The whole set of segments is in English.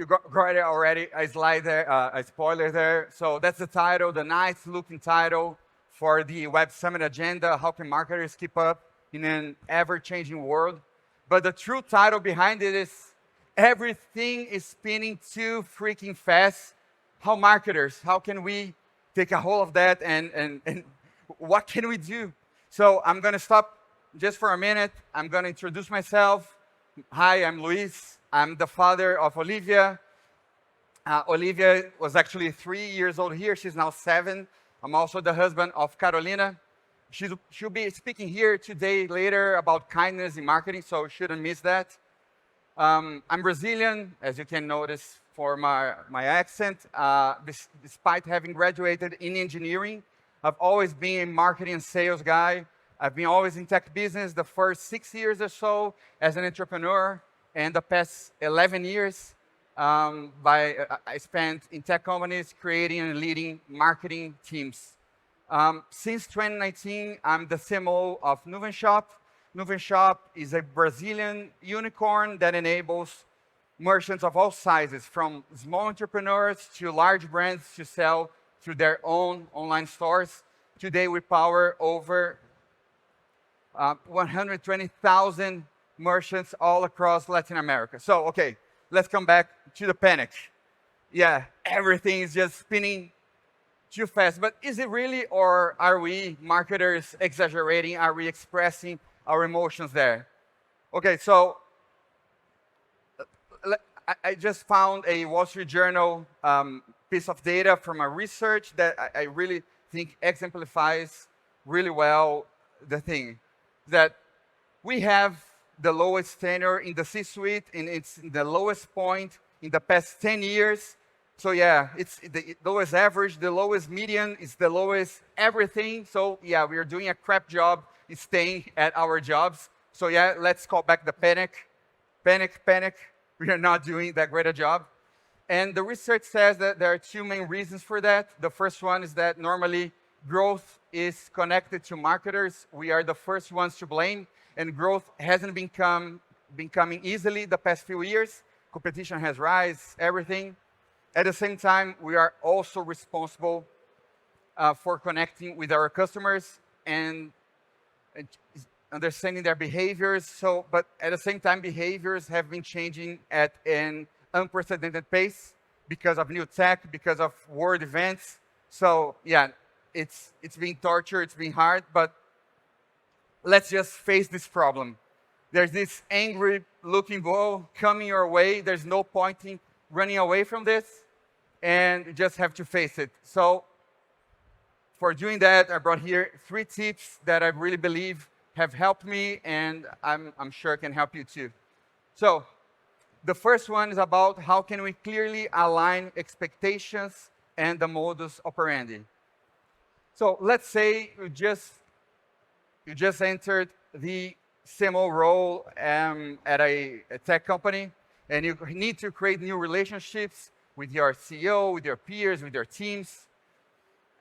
you got already a slide there, a spoiler there. So that's the title, the nice looking title for the Web Summit agenda. How can marketers keep up in an ever-changing world? But the true title behind it is everything is spinning too freaking fast. How marketers, how can we take a hold of that and what can we do? So I'm going to stop just for a minute. I'm going to introduce myself. Hi, I'm Luiz. I'm the father of Olivia. Olivia was actually 3 years old here. She's now 7. I'm also the husband of Carolina. She'll be speaking here today later about kindness in marketing, so shouldn't miss that. I'm Brazilian, as you can notice for my accent. Despite having graduated in engineering, I've always been a marketing and sales guy. I've been always in tech business the first 6 years or so as an entrepreneur, and the past 11 years I spent in tech companies creating and leading marketing teams. Since 2019, I'm the CMO of Nuvenshop. Nuvenshop is a Brazilian unicorn that enables merchants of all sizes, from small entrepreneurs to large brands, to sell through their own online stores. Today, we power over 120,000 merchants all across Latin America. So, okay, let's come back to the panic. Yeah, everything is just spinning too fast. But is it really, or are we marketers exaggerating? Are we expressing our emotions there? Okay, so I just found a Wall Street Journal piece of data from a research that I really think exemplifies really well the thing that we have the lowest tenure in the C-suite, and it's the lowest point in the past 10 years. So yeah, it's the lowest average, the lowest median, it's the lowest everything. So yeah, we are doing a crap job in staying at our jobs. So yeah, let's call back the panic. Panic, panic. We are not doing that great a job. And the research says that there are 2 main reasons for that. The first one is that normally growth is connected to marketers. We are the first ones to blame, and growth hasn't been coming easily the past few years. Competition has risen, everything. At the same time, we are also responsible for connecting with our customers and understanding their behaviors. So, but at the same time, behaviors have been changing at an unprecedented pace because of new tech, because of world events. So yeah, it's been torture, it's been hard, but let's just face this problem. There's this angry looking ball coming your way. There's no point in running away from this, and you just have to face it. So for doing that, I brought here 3 tips that I really believe have helped me, and I'm sure can help you too. So the first one is about how can we clearly align expectations and the modus operandi. So let's say you just entered the CMO role at a tech company, and you need to create new relationships with your CEO, with your peers, with your teams.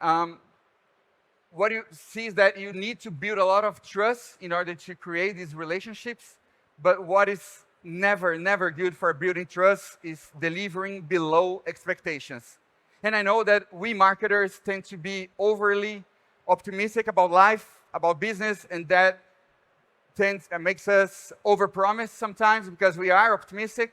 What you see is that you need to build a lot of trust in order to create these relationships. But what is never good for building trust is delivering below expectations. And I know that we marketers tend to be overly optimistic about life, about business, and that makes us overpromise sometimes because we are optimistic.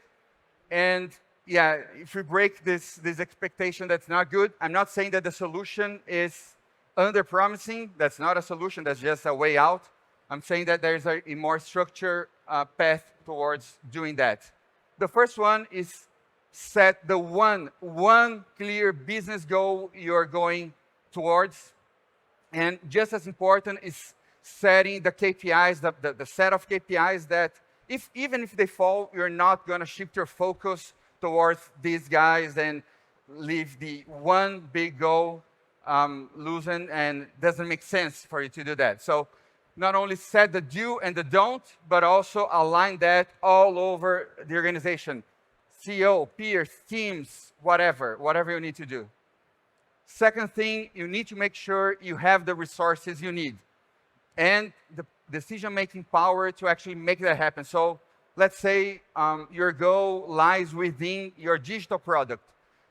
And yeah, if we break this expectation, that's not good. I'm not saying that the solution is under-promising. That's not a solution. That's just a way out. I'm saying that there's a more structured path towards doing that. The first one is set the one clear business goal you're going towards. And just as important is setting the KPIs, the set of KPIs that even if they fall, you're not going to shift your focus towards these guys and leave the one big goal losing, and doesn't make sense for you to do that. So not only set the do and the don't, but also align that all over the organization. CEO, peers, teams, whatever you need to do. Second thing, you need to make sure you have the resources you need and the decision-making power to actually make that happen. So let's say your goal lies within your digital product,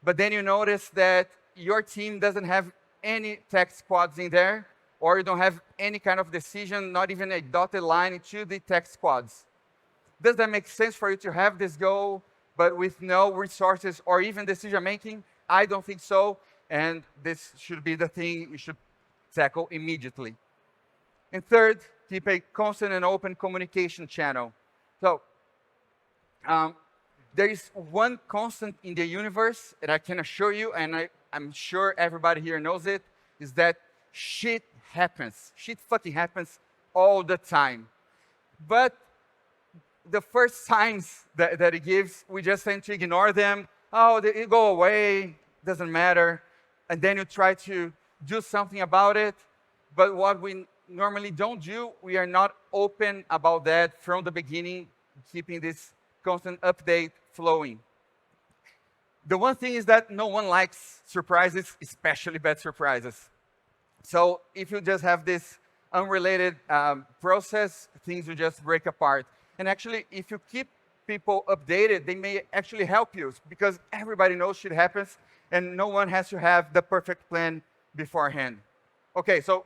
but then you notice that your team doesn't have any tech squads in there, or you don't have any kind of decision, not even a dotted line to the tech squads. Does that make sense for you to have this goal, but with no resources or even decision making? I don't think so, and this should be the thing we should tackle immediately. And third, keep a constant and open communication channel. So there is one constant in the universe, and I can assure you, and I'm sure everybody here knows it, is that shit happens. Shit fucking happens all the time. But the first signs that it gives, we just tend to ignore them. Oh, they go away, doesn't matter. And then you try to do something about it. But what we normally don't do, we are not open about that from the beginning, keeping this constant update flowing. The one thing is that no one likes surprises, especially bad surprises. So if you just have this unrelated process, things will just break apart. And actually, if you keep people updated, they may actually help you, because everybody knows shit happens, and no one has to have the perfect plan beforehand. Okay, so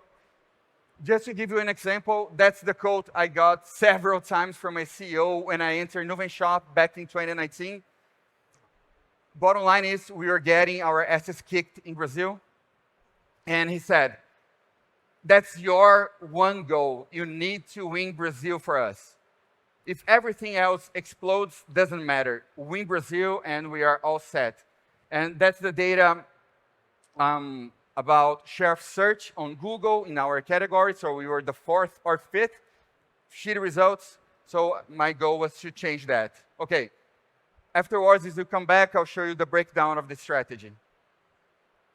just to give you an example, that's the quote I got several times from my CEO when I entered Nuven Shop back in 2019. Bottom line is, we were getting our asses kicked in Brazil. And he said, that's your one goal. You need to win Brazil for us. If everything else explodes, doesn't matter. Win Brazil and we are all set. And that's the data about share of search on Google in our category. So we were the 4th or 5th. Shitty results. So my goal was to change that. Okay. Afterwards, as you come back, I'll show you the breakdown of the strategy.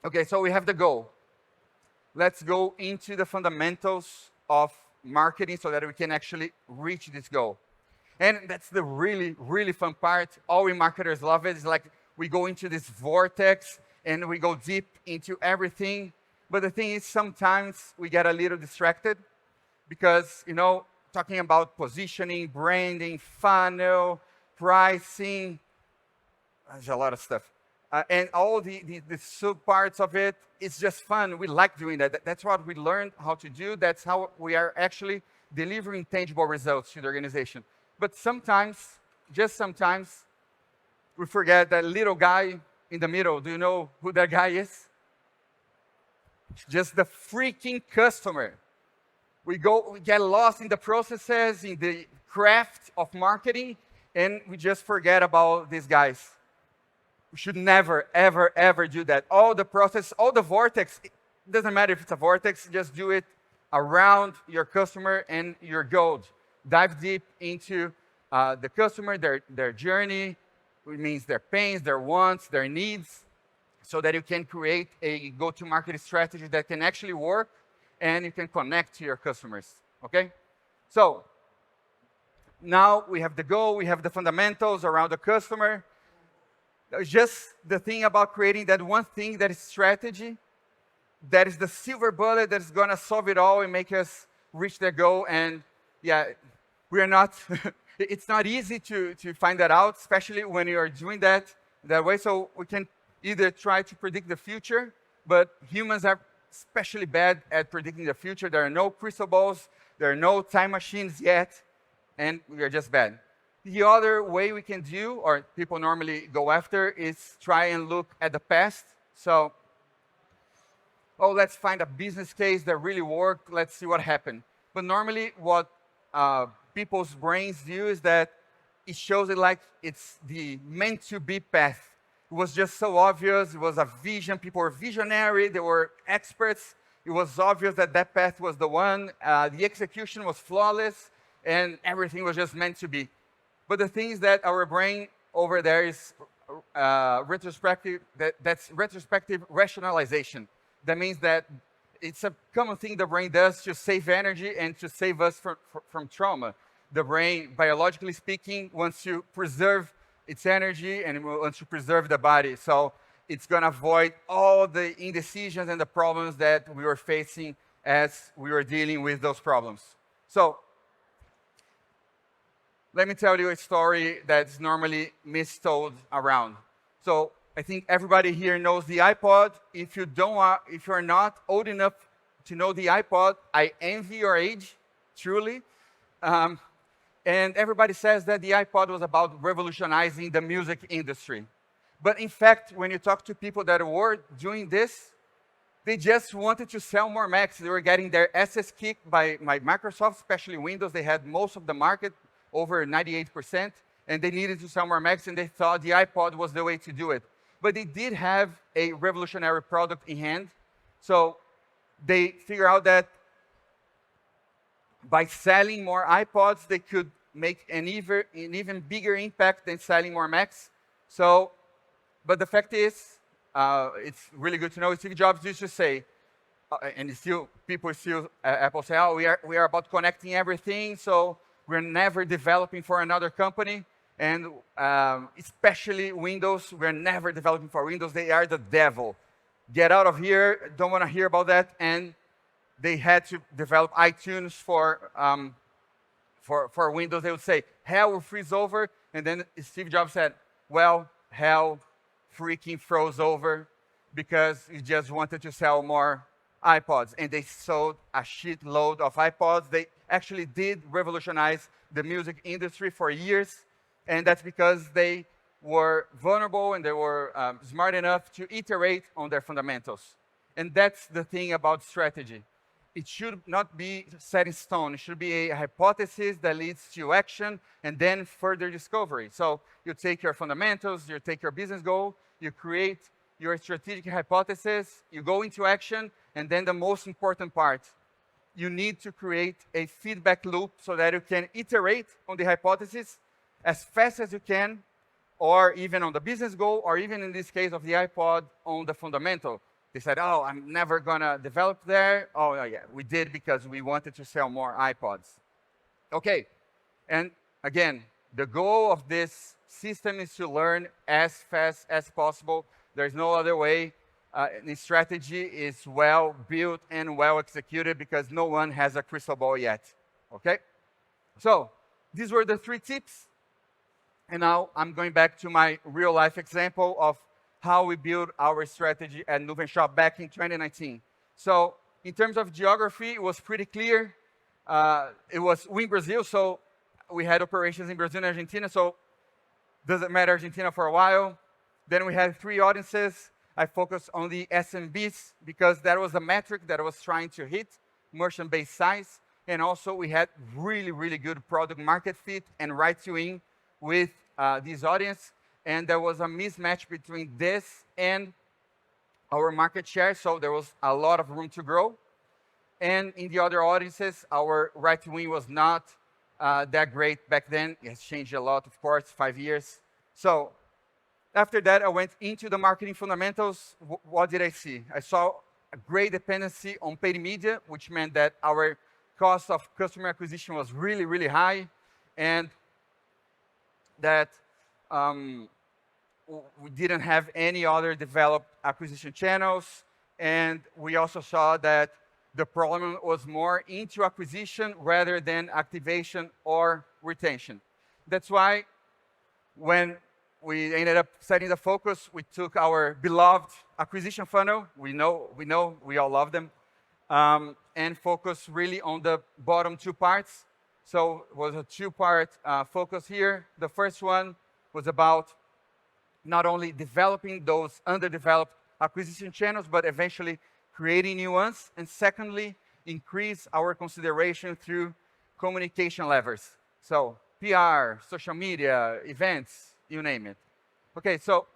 Okay, so we have the goal. Let's go into the fundamentals of marketing so that we can actually reach this goal. And that's the really, really fun part. All we marketers love it. It's like we go into this vortex and we go deep into everything. But the thing is, sometimes we get a little distracted because, talking about positioning, branding, funnel, pricing, there's a lot of stuff. And all the sub parts of it, it's just fun. We like doing that. That's what we learned how to do. That's how we are actually delivering tangible results to the organization. But sometimes, just sometimes, we forget that little guy in the middle. Do you know who that guy is? Just the freaking customer. We get lost in the processes, in the craft of marketing, and we just forget about these guys. We should never, ever, ever do that. All the process, all the vortex, it doesn't matter if it's a vortex, just do it around your customer and your gold. Dive deep into the customer, their journey, which means their pains, their wants, their needs, so that you can create a go-to-market strategy that can actually work and you can connect to your customers, okay? So now we have the goal, we have the fundamentals around the customer. Just the thing about creating that one thing that is strategy, that is the silver bullet that is going to solve it all and make us reach their goal. And yeah, we are not, it's not easy to find that out, especially when you are doing that way. So we can either try to predict the future, but humans are especially bad at predicting the future. There are no crystal balls, there are no time machines yet, and we are just bad. The other way we can do, or people normally go after, is try and look at the past. So, let's find a business case that really worked. Let's see what happened. But normally what people's brains do is that it shows it like it's the meant-to-be path. It was just so obvious. It was a vision. People were visionary. They were experts. It was obvious that that path was the one. The execution was flawless, and everything was just meant to be. But the thing is that our brain over there is retrospective. That's retrospective rationalization. That means that it's a common thing the brain does to save energy and to save us from trauma. The brain, biologically speaking, wants to preserve its energy and it wants to preserve the body. So it's going to avoid all the indecisions and the problems that we were facing as we were dealing with those problems. So let me tell you a story that's normally mistold around. So I think everybody here knows the iPod. If you don't, if you're not old enough to know the iPod, I envy your age, truly. Um, and everybody says that the iPod was about revolutionizing the music industry. But in fact, when you talk to people that were doing this, they just wanted to sell more Macs. They were getting their asses kicked by Microsoft, especially Windows. They had most of the market, over 98%, and they needed to sell more Macs, and they thought the iPod was the way to do it. But they did have a revolutionary product in hand. So they figured out that by selling more iPods, they could make an even bigger impact than selling more Macs. So, but the fact is, it's really good to know. Steve Jobs used to say, and still people still Apple say, oh, we are about connecting everything, so we're never developing for another company. And especially Windows, we're never developing for Windows. They are the devil. Get out of here. Don't want to hear about that. And they had to develop iTunes for Windows. They would say, hell will freeze over. And then Steve Jobs said, well, hell freaking froze over because he just wanted to sell more iPods. And they sold a shitload of iPods. They actually did revolutionize the music industry for years. And that's because they were vulnerable and they were smart enough to iterate on their fundamentals. And that's the thing about strategy. It should not be set in stone. It should be a hypothesis that leads to action and then further discovery. So you take your fundamentals, you take your business goal, you create your strategic hypothesis, you go into action, and then the most important part, you need to create a feedback loop so that you can iterate on the hypothesis as fast as you can, or even on the business goal, or even in this case of the iPod, on the fundamental. They said, oh, I'm never going to develop there. Oh, yeah, we did because we wanted to sell more iPods. Okay, and again, the goal of this system is to learn as fast as possible. There's no other way. The strategy is well built and well executed because no one has a crystal ball yet. Okay? So these were the 3 tips. And now I'm going back to my real life example of how we built our strategy at Nuven Shop back in 2019. So in terms of geography, it was pretty clear. It was in Brazil, so we had operations in Brazil and Argentina, so doesn't matter Argentina for a while. Then we had 3 audiences. I focused on the SMBs because that was the metric that I was trying to hit, merchant-based size. And also we had really, really good product market fit and right to win with this audience. And there was a mismatch between this and our market share, so there was a lot of room to grow. And in the other audiences, our right to win was not that great back then. It has changed a lot, of course, 5 years. So after that, I went into the marketing fundamentals. What did I see? I saw a great dependency on paid media, which meant that our cost of customer acquisition was really, really high, and that we didn't have any other developed acquisition channels. And we also saw that the problem was more into acquisition rather than activation or retention. That's why when we ended up setting the focus, we took our beloved acquisition funnel. We know, we all love them, and focused really on the bottom 2 parts. So it was a 2-part focus here. The first one was about not only developing those underdeveloped acquisition channels, but eventually creating new ones. And secondly, increase our consideration through communication levers. So PR, social media, events, you name it. Okay, so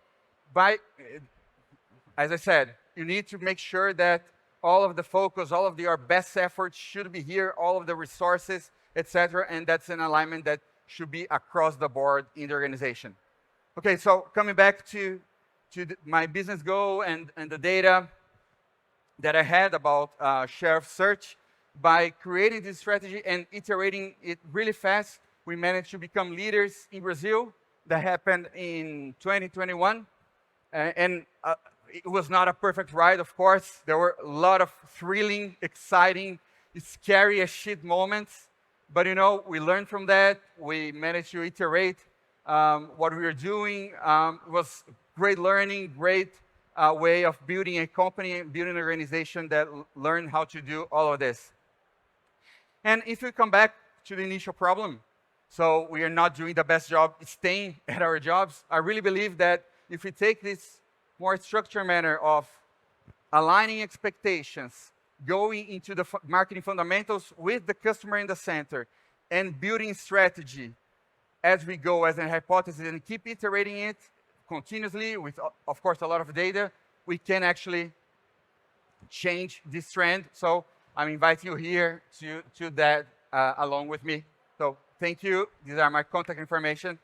as I said, you need to make sure that all of the focus, all of your best efforts should be here, all of the resources, etc. And that's an alignment that should be across the board in the organization. Okay, so coming back to my business goal and the data that I had about share of search, by creating this strategy and iterating it really fast, we managed to become leaders in Brazil. That happened in 2021. And it was not a perfect ride, of course. There were a lot of thrilling, exciting, scary as shit moments. But we learned from that. We managed to iterate what we were doing. It was great learning, great way of building a company, building an organization that learned how to do all of this. And if we come back to the initial problem, so we are not doing the best job staying at our jobs, I really believe that if we take this more structured manner of aligning expectations, going into the marketing fundamentals with the customer in the center, and building strategy as we go as a hypothesis and keep iterating it continuously with, of course, a lot of data, we can actually change this trend. So I'm inviting you here to that along with me. So thank you. These are my contact information.